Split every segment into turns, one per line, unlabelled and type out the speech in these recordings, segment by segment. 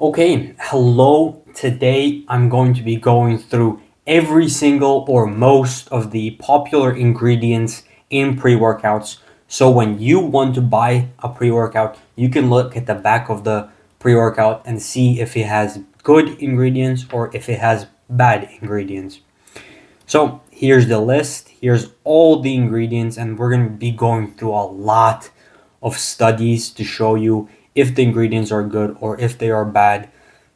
Okay, hello. Today I'm going to be going through every single or most of the popular ingredients in pre-workouts. So when you want to buy a pre-workout, you can look at the back of the pre-workout and see if it has good ingredients or if it has bad ingredients. So here's the list. Here's all the ingredients, and we're going to be going through a lot of studies to show you if the ingredients are good or if they are bad.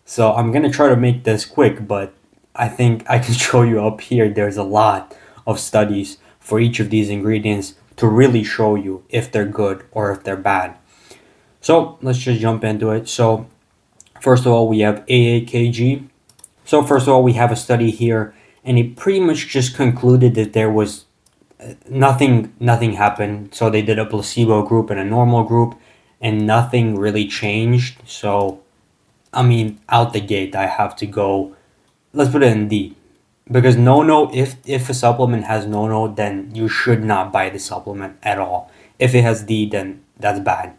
So I'm going to try to make this quick, but I think I can show you up here. There's a lot of studies for each of these ingredients to really show you if they're good or if they're bad. So let's just jump into it. So first of all, we have AAKG. So first of all, we have a study here, and it pretty much just concluded that there was nothing happened. So they did a placebo group and a normal group, and nothing really changed. So I mean, out the gate, I have to go. Let's put it in D, because no. If a supplement has no, then you should not buy the supplement at all. If it has D, then that's bad.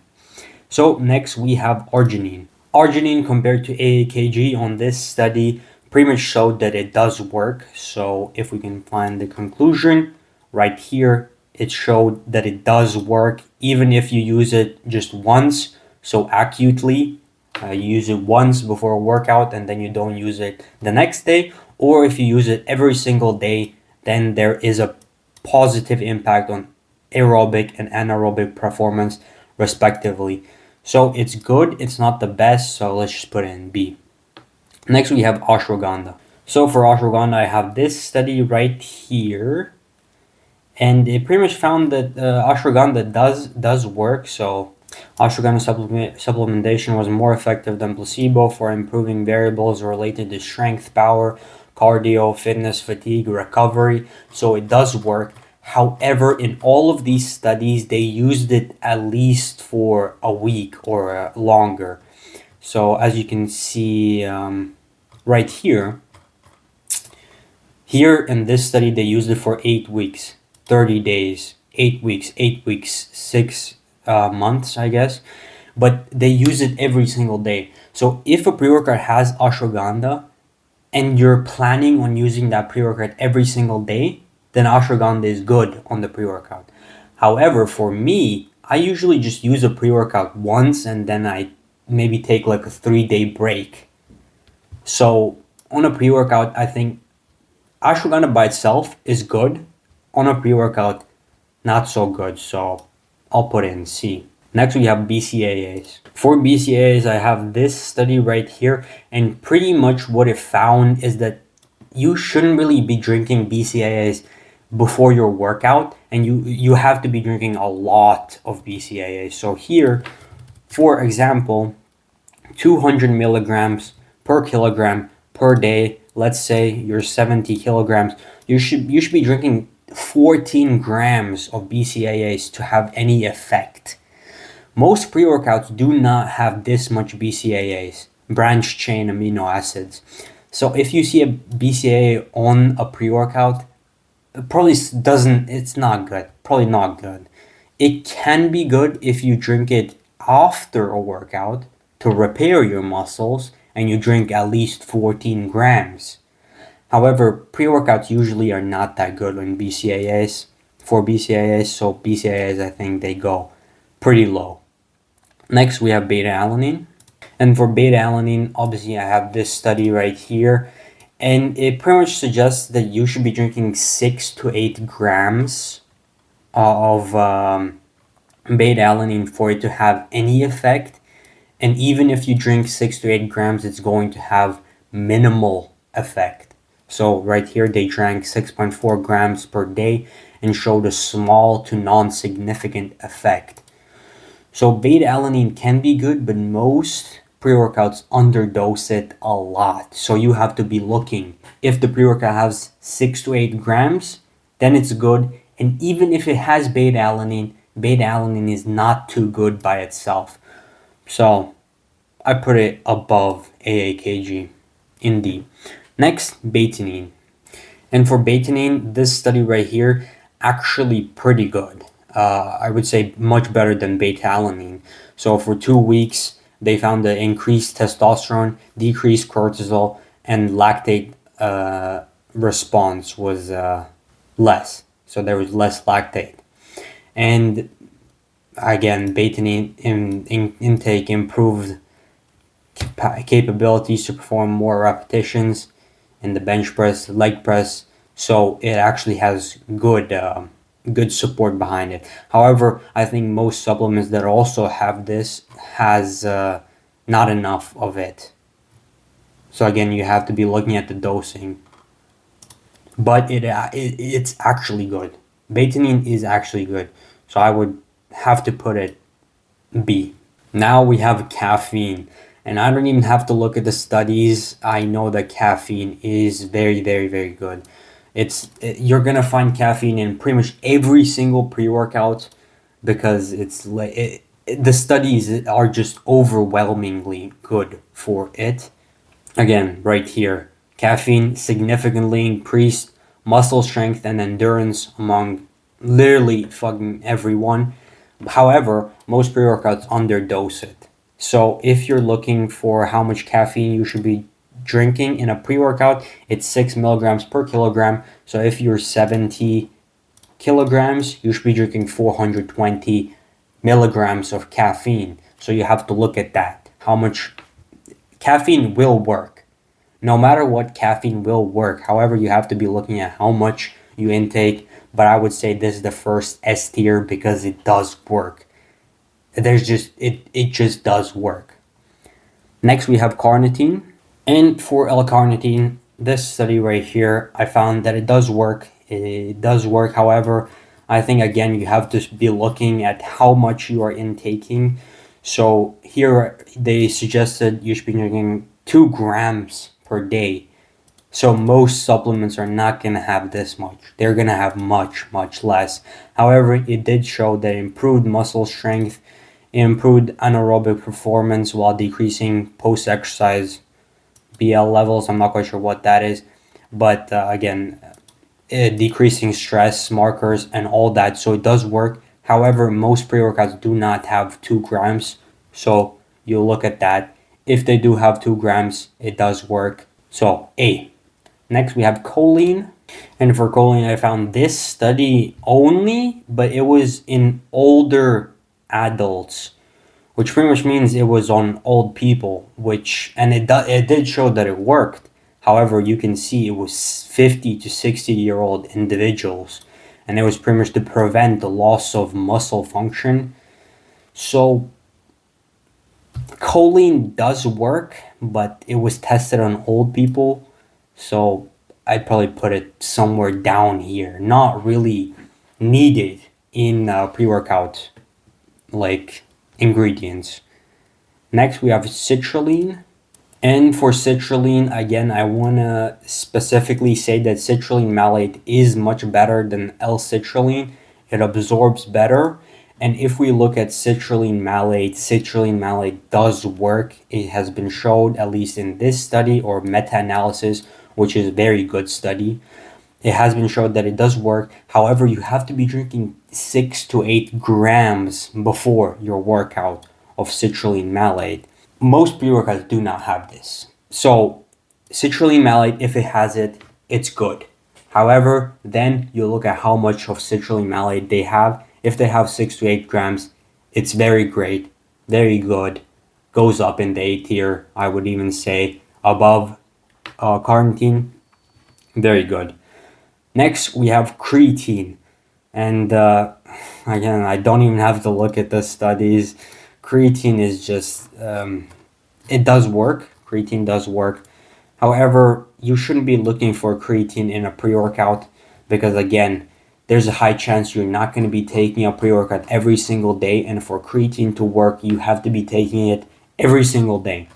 So next we have arginine. Arginine compared to AAKG on this study pretty much showed that it does work. So if we can find the conclusion right here, it showed that it does work even if you use it just once. So acutely, you use it once before a workout and then you don't use it the next day. Or if you use it every single day, then there is a positive impact on aerobic and anaerobic performance respectively. So it's good, it's not the best, so let's just put it in B. Next we have ashwagandha. So for ashwagandha, I have this study right here, and it pretty much found that ashwagandha does work. So ashwagandha supplementation was more effective than placebo for improving variables related to strength, power, cardio, fitness, fatigue, recovery. So it does work. However, in all of these studies, they used it at least for a week or longer. So as you can see right here in this study, they used it for 8 weeks, 30 days, 8 weeks, 6 months, I guess. But they use it every single day. So if a pre-workout has ashwagandha and you're planning on using that pre-workout every single day, then ashwagandha is good on the pre-workout. However, for me, I usually just use a pre-workout once and then I maybe take like a 3-day break. So on a pre-workout, I think ashwagandha by itself is good. On a pre-workout, not so good. So I'll put it in C. Next, we have BCAAs. For BCAAs, I have this study right here, and pretty much what it found is that you shouldn't really be drinking BCAAs before your workout, and you have to be drinking a lot of BCAAs. So here, for example, 200 milligrams per kilogram per day. Let's say you're 70 kilograms. You should be drinking 14 grams of BCAAs to have any effect. Most pre-workouts do not have this much BCAAs, branched chain amino acids. So if you see a BCAA on a pre-workout, it's not good. Probably not good. It can be good if you drink it after a workout to repair your muscles and you drink at least 14 grams. However, pre-workouts usually are not that good on BCAAs. For BCAAs, so BCAAs, I think they go pretty low. Next, we have beta-alanine. And for beta-alanine, obviously I have this study right here. And it pretty much suggests that you should be drinking 6 to 8 grams of beta-alanine for it to have any effect. And even if you drink 6 to 8 grams, it's going to have minimal effect. So right here, they drank 6.4 grams per day and showed a small to non-significant effect. So beta-alanine can be good, but most pre-workouts underdose it a lot. So you have to be looking. If the pre-workout has 6 to 8 grams, then it's good. And even if it has beta-alanine is not too good by itself. So I put it above AAKG in D. Next, betaine. And for betaine, this study right here, actually pretty good. I would say much better than beta-alanine. So for 2 weeks, they found the increased testosterone, decreased cortisol, and lactate response was less. So there was less lactate. And again, betaine intake improved capabilities to perform more repetitions in the bench press, leg press. So it actually has good support behind it. However, I think most supplements that also have this has not enough of it. So again, you have to be looking at the dosing. But it's actually good. Betaine is actually good. So I would have to put it B. Now we have caffeine. And I don't even have to look at the studies. I know that caffeine is very, very, very good. You're gonna find caffeine in pretty much every single pre-workout because the studies are just overwhelmingly good for it. Again, right here, caffeine significantly increased muscle strength and endurance among literally fucking everyone. However, most pre-workouts underdose it. So if you're looking for how much caffeine you should be drinking in a pre-workout, it's 6 milligrams per kilogram. So if you're 70 kilograms, you should be drinking 420 milligrams of caffeine. So you have to look at that. How much caffeine will work. No matter what, caffeine will work. However, you have to be looking at how much you intake. But I would say this is the first S tier because it does work. It just does work. Next we have carnitine. And for L-carnitine, this study right here, I found that it does work. It does work. However, I think again you have to be looking at how much you are intaking. So here they suggested you should be drinking 2 grams per day. So most supplements are not going to have this much. They're going to have much, much less. However, it did show that it improved muscle strength, improved anaerobic performance while decreasing post-exercise BL levels. I'm not quite sure what that is. But again, decreasing stress markers and all that. So it does work. However, most pre-workouts do not have 2 grams. So you look at that. If they do have 2 grams, it does work. So A. Next, we have choline. And for choline, I found this study only, but it was in older adults, which pretty much means it was on old people, it did show that it worked. However, you can see it was 50 to 60-year-old individuals, and it was pretty much to prevent the loss of muscle function. So choline does work, but it was tested on old people. So I'd probably put it somewhere down here. Not really needed in pre-workout like ingredients. Next we have citrulline. And for citrulline, again, I want to specifically say that citrulline malate is much better than L-citrulline. It absorbs better. And if we look at citrulline malate does work. It has been showed, at least in this study or meta-analysis, which is a very good study. It has been shown that it does work. However, you have to be drinking 6 to 8 grams before your workout of citrulline malate. Most pre-workouts do not have this. So citrulline malate, if it has it, it's good. However, then you look at how much of citrulline malate they have. If they have 6 to 8 grams, it's very great, very good. Goes up in the A tier, I would even say, above carnitine. Very good. Next, we have creatine. And again, I don't even have to look at the studies. Creatine is just, it does work. Creatine does work. However, you shouldn't be looking for creatine in a pre-workout because, again, there's a high chance you're not going to be taking a pre-workout every single day. And for creatine to work, you have to be taking it every single day.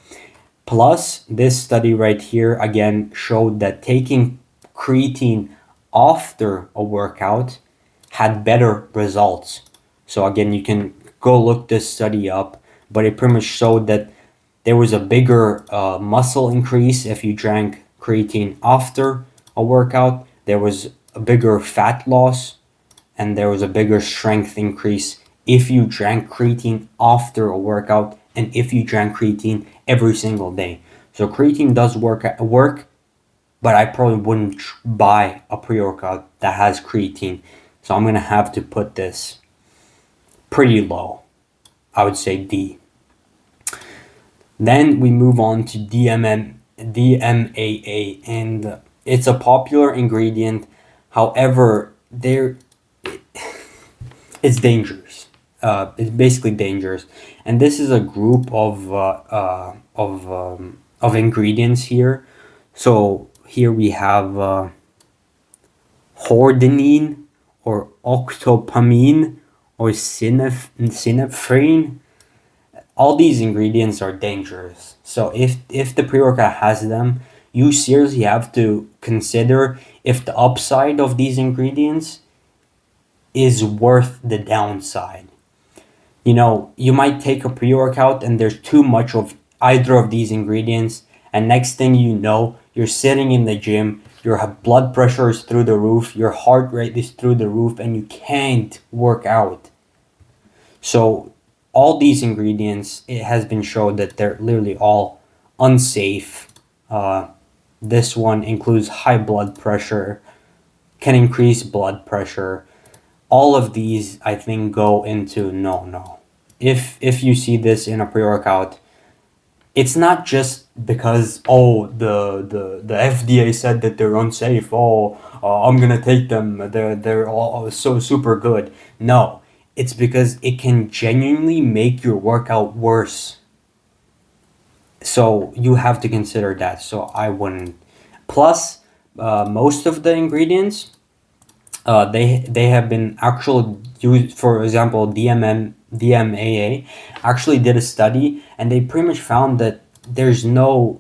Plus, this study right here, again, showed that taking creatine after a workout had better results. So again, you can go look this study up, but it pretty much showed that there was a bigger muscle increase if you drank creatine after a workout. There was a bigger fat loss, and there was a bigger strength increase if you drank creatine after a workout and if you drank creatine every single day. So creatine does work, but I probably wouldn't buy a pre-workout that has creatine. So I'm gonna have to put this pretty low. I would say D. Then we move on to DMAA, and it's a popular ingredient. However, it's dangerous. It's basically dangerous, and this is a group of ingredients here. So here we have hordenine or octopamine or synephrine. All these ingredients are dangerous. So if the pre-workout has them, you seriously have to consider if the upside of these ingredients is worth the downside. You know, you might take a pre-workout and there's too much of either of these ingredients, and next thing you know, you're sitting in the gym, your blood pressure is through the roof, your heart rate is through the roof, and you can't work out. So all these ingredients, it has been shown that they're literally all unsafe. This one includes high blood pressure, can increase blood pressure. All of these, I think, go into no. If you see this in a pre-workout, it's not just because the FDA said that they're unsafe. I'm gonna take them. They're all so super good. No, it's because it can genuinely make your workout worse. So you have to consider that. So I wouldn't. Plus, most of the ingredients, they have been actually used. For example, DMAA actually did a study, and they pretty much found that there's no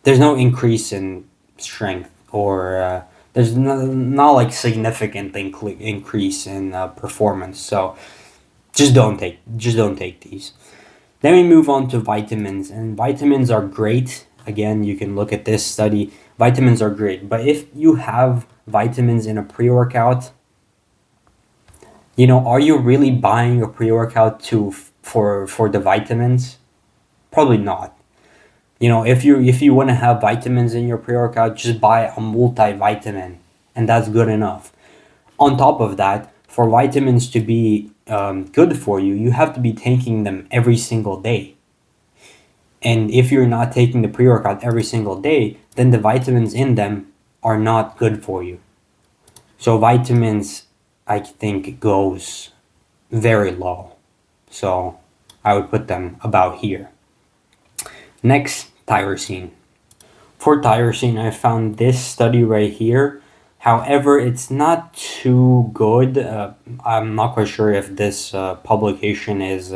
increase in strength, or there's not like significant increase in performance. So just don't take these. Then we move on to vitamins, and vitamins are great. Again, you can look at this study. Vitamins are great, but if you have vitamins in a pre-workout, you know, are you really buying a pre-workout for the vitamins? Probably not. You know, if you want to have vitamins in your pre-workout, just buy a multivitamin, and that's good enough. On top of that, for vitamins to be good for you, you have to be taking them every single day. And if you're not taking the pre-workout every single day, then the vitamins in them are not good for you. So vitamins, I think, goes very low. So I would put them about here. Next, tyrosine. For tyrosine, I found this study right here. However, it's not too good. I'm not quite sure if this publication is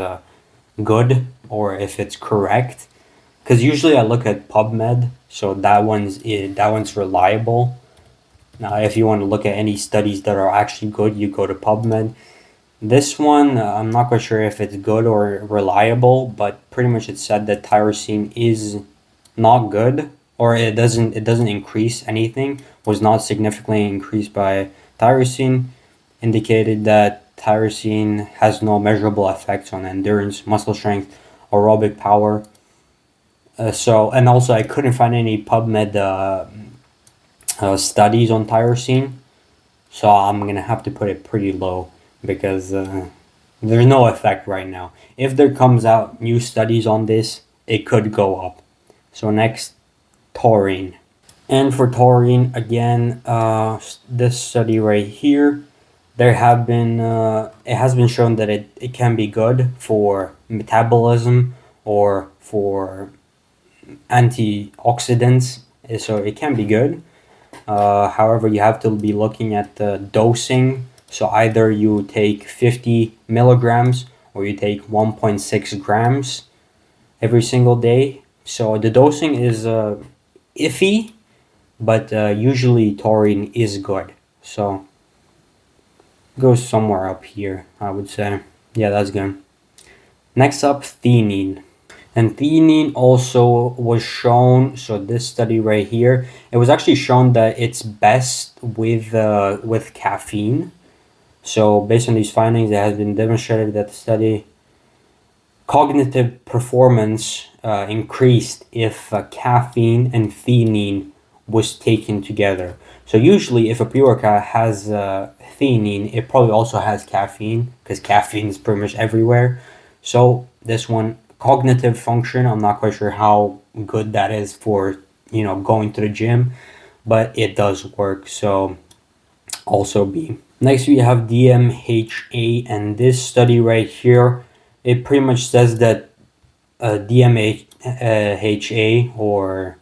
good or if it's correct. Because usually I look at PubMed, so that one's reliable. Now, if you want to look at any studies that are actually good, you go to PubMed. This one, I'm not quite sure if it's good or reliable, but pretty much it said that tyrosine is not good, or it doesn't increase anything, was not significantly increased by tyrosine, indicated that tyrosine has no measurable effects on endurance, muscle strength, aerobic power. And also I couldn't find any PubMed studies on tyrosine, so I'm gonna have to put it pretty low because there's no effect right now. If there comes out new studies on this, it could go up. So next, taurine. And for taurine, again, this study right here, it has been shown that it can be good for metabolism or for antioxidants, so it can be good. However, you have to be looking at the dosing. So either you take 50 milligrams or you take 1.6 grams every single day. So the dosing is iffy, but usually taurine is good. So it goes somewhere up here, I would say. Yeah, that's good. Next up, theanine. And theanine also was shown, so this study right here, it was actually shown that it's best with caffeine. So based on these findings, it has been demonstrated that the study Cognitive performance increased if caffeine and theanine was taken together. So usually, if a pre-workout has theanine, it probably also has caffeine because caffeine is pretty much everywhere. So this one, cognitive function, I'm not quite sure how good that is for going to the gym, but it does work. So also B. Next we have DMHA, and this study right here, it pretty much says that DMHA or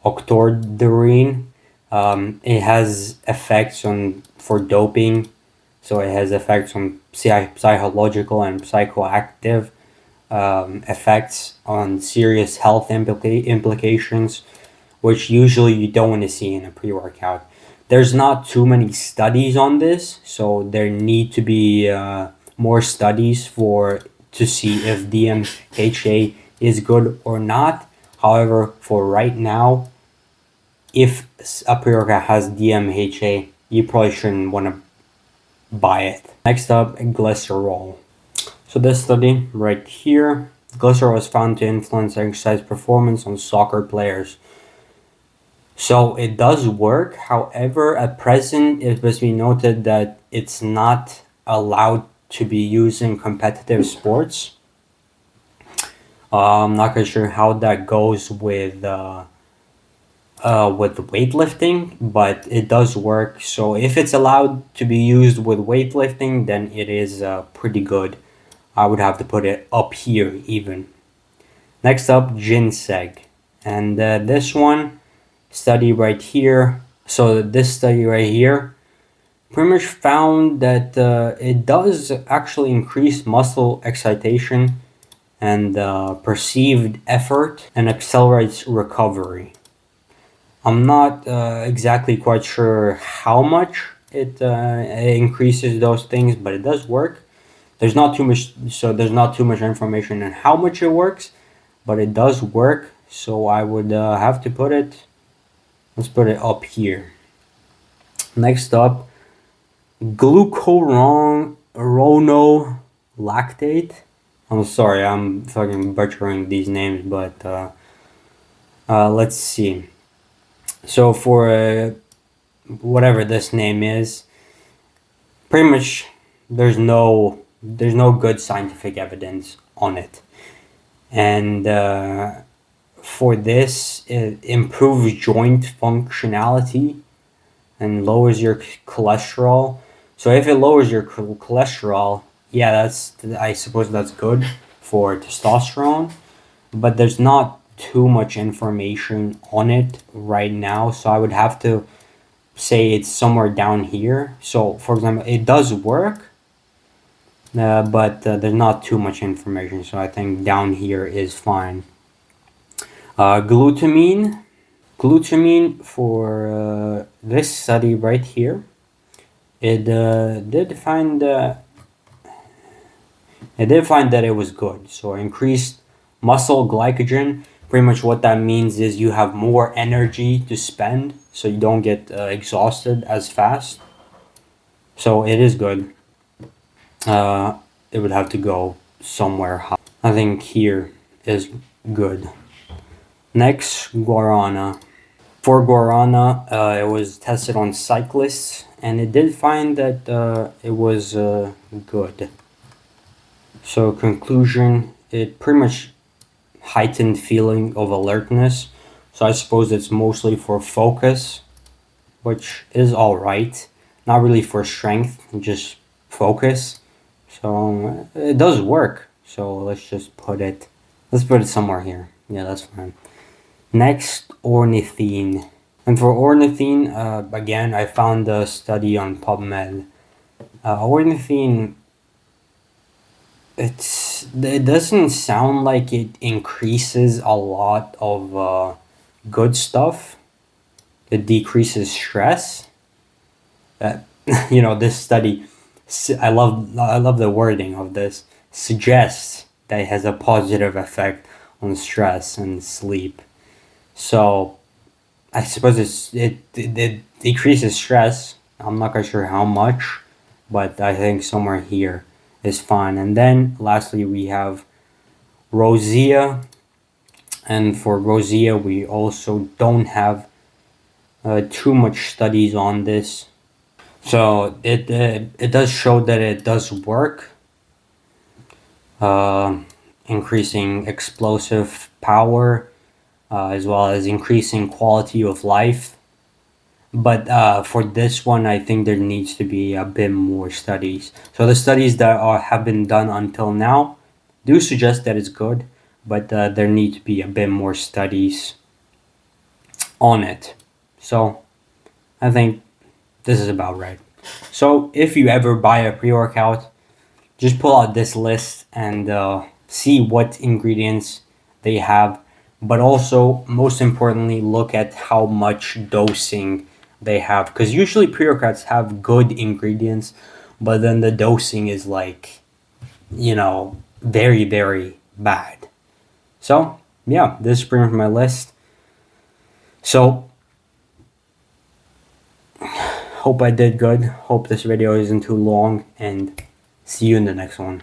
octordurine, it has effects on for doping, so it has effects on psychological and psychoactive effects on serious health implications, which usually you don't want to see in a pre-workout. There's not too many studies on this, so there need to be more studies to see if DMHA is good or not. However, for right now, if a pre-workout has DMHA, you probably shouldn't want to buy it. Next up, glycerol. So this study right here, glycerol was found to influence exercise performance on soccer players. So it does work. However, at present, it must be noted that it's not allowed to be used in competitive sports. I'm not quite sure how that goes with weightlifting, but it does work. So if it's allowed to be used with weightlifting, then it is pretty good. I would have to put it up here even. Next up, ginseng. And this one, study right here. So this study right here pretty much found that it does actually increase muscle excitation and perceived effort and accelerates recovery. I'm not exactly quite sure how much it increases those things, but it does work. There's not too much, so there's not too much information on how much it works, but it does work. So I would have to put it. Let's put it up here. Next up, glucuronolactate. I'm sorry, I'm fucking butchering these names, but let's see. So for whatever this name is, pretty much there's no good scientific evidence on it, and for this, it improves joint functionality and lowers your cholesterol. So if it lowers your cholesterol, yeah, I suppose that's good for testosterone, but there's not too much information on it right now, so I would have to say it's somewhere down here. So for example, it does work, but there's not too much information, so I think down here is fine. Glutamine for this study right here, it did find that it was good. So increased muscle glycogen. Pretty much what that means is you have more energy to spend, so you don't get exhausted as fast. So it is good. It would have to go somewhere high. I think here is good. Next, guarana. For guarana, it was tested on cyclists, and it did find that it was good. So conclusion, it pretty much heightened feeling of alertness. So I suppose it's mostly for focus, which is all right. Not really for strength, just focus. So it does work. So let's put it somewhere here. Yeah, that's fine. Next, ornithine. And for ornithine, again, I found a study on PubMed. Ornithine, it doesn't sound like it increases a lot of good stuff. It decreases stress. This study, I love the wording of this, suggests that it has a positive effect on stress and sleep. So I suppose it decreases stress. I'm not quite sure how much, but I think somewhere here is fine. And then lastly we have rosea, and for rosea we also don't have too much studies on this. So it does show that it does work, uh, increasing explosive power, as well as increasing quality of life. But for this one, I think there needs to be a bit more studies. So the studies that have been done until now do suggest that it's good, but there need to be a bit more studies on it. So I think this is about right. So if you ever buy a pre-workout, just pull out this list and see what ingredients they have, but also most importantly look at how much dosing they have, because usually pre-workouts have good ingredients, but then the dosing is like, very, very bad. So yeah, this is pretty much my list. So hope I did good. Hope this video isn't too long, and see you in the next one.